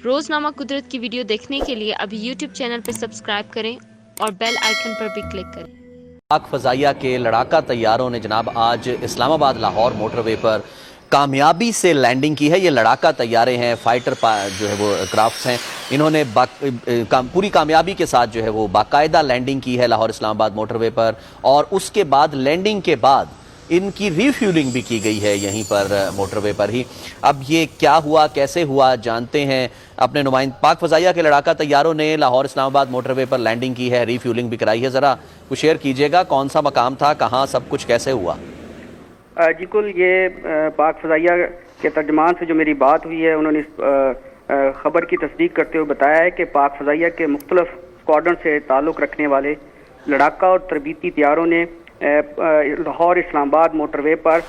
रोजनामा कुदरत की वीडियो देखने के लिए अभी यूट्यूब चैनल पर सब्सक्राइब करें और बेल आइकन पर भी क्लिक करें। पाक फ़ज़ाइया के लड़ाका तैयारों ने जनाब आज इस्लामाबाद लाहौर मोटरवे पर कामयाबी से लैंडिंग की है। ये लड़ाका तैयारे हैं, फाइटर जो है वो क्राफ्ट्स हैं। इन्होंने पूरी कामयाबी के साथ जो है वो बाकायदा लैंडिंग की है लाहौर इस्लामाबाद मोटरवे पर, और उसके बाद लैंडिंग के बाद इनकी रीफ्यूलिंग भी की गई है यहीं पर मोटरवे पर ही। अब ये क्या हुआ, कैसे हुआ, जानते हैं अपने नुमाइंदे। पाक फ़ज़ाइया के लड़ाका तैयारों ने लाहौर इस्लामाबाद मोटरवे पर लैंडिंग की है, रीफ्यूलिंग भी कराई है। ज़रा कुछ शेयर कीजिएगा, कौन सा मकाम था, कहाँ सब कुछ कैसे हुआ? जी कुल, ये पाक फ़ज़ाइया के तर्जमान से जो मेरी बात हुई है, उन्होंने ख़बर की तस्दीक करते हुए बताया है कि पाक फ़ज़ाइया के मुख्तलिफ स्क्वाड्रन से ताल्लुक़ रखने वाले लड़ाका और तरबीती तैयारों ने लाहौर इस्लामाबाद मोटरवे पर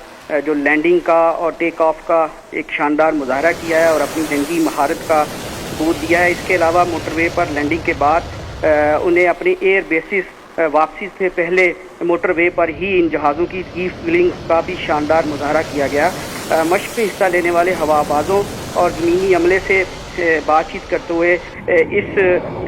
जो लैंडिंग का और टेक ऑफ का एक शानदार मुजाहरा किया है और अपनी जंगी महारत का सबूत दिया है। इसके अलावा मोटरवे पर लैंडिंग के बाद उन्हें अपने एयर बेसिस वापसी से पहले मोटरवे पर ही इन जहाज़ों की रीफ्यूलिंग का भी शानदार मुजाहरा किया गया। मशक़ में हिस्सा लेने वाले हवाबाजों और ज़मीनी अमले से बातचीत करते हुए इस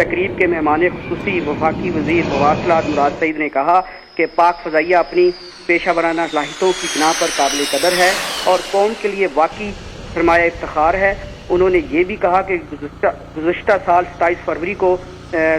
तकरीब के मेहमान खुसूसी वफाकी वज़ीर मवासलात मुराद सईद ने कहा कि पाक फ़ज़ाइया अपनी पेशा वराना सलाहियतों की बिना पर काबिल कदर है और कौम के लिए वाकई सरमाया इफ्तिखार है। उन्होंने ये भी कहा कि गुज़श्ता साल 27 फरवरी को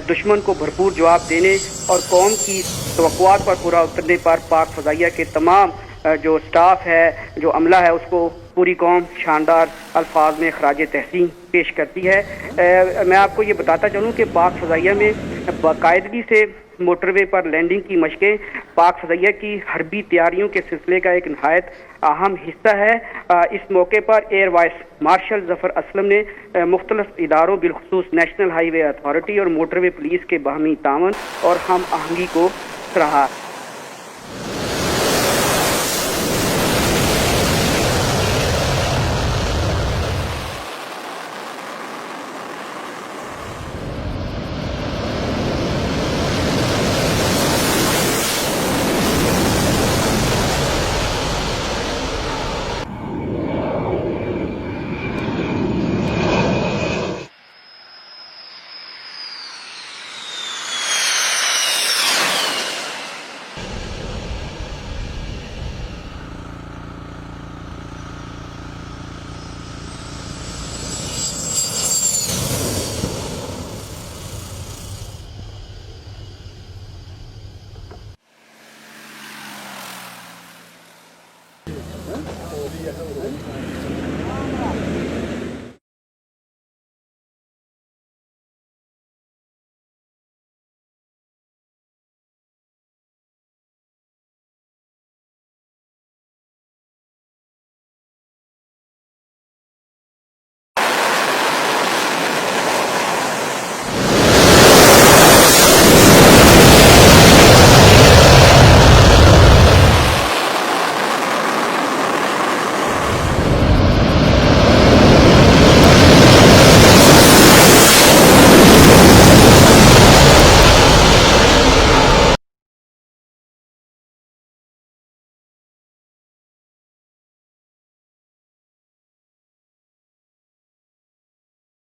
दुश्मन को भरपूर जवाब देने और कौम की तवक्कुआत पर पूरा उतरने पर पाक फ़ज़ाइया के तमाम जो स्टाफ है, जो अमला है, उसको पूरी कौम शानदार अल्फाज में खराज तहसीन पेश करती है। मैं आपको ये बताता चलूँ कि पाक फ़ज़ाइया में बाकायदगी से मोटरवे पर लैंडिंग की मशक़ें पाक फ़ज़ाइया की हरबी तैयारियों के सिलसिले का एक नहायत अहम हिस्सा है। इस मौके पर air vice marshal Zafar Aslam ने मुख्तलिफ इदारों बिलखुसूस नेशनल हाईवे अथॉरिटी और मोटरवे पुलिस के बाहमी तावन और हम आहंगी को सराहा।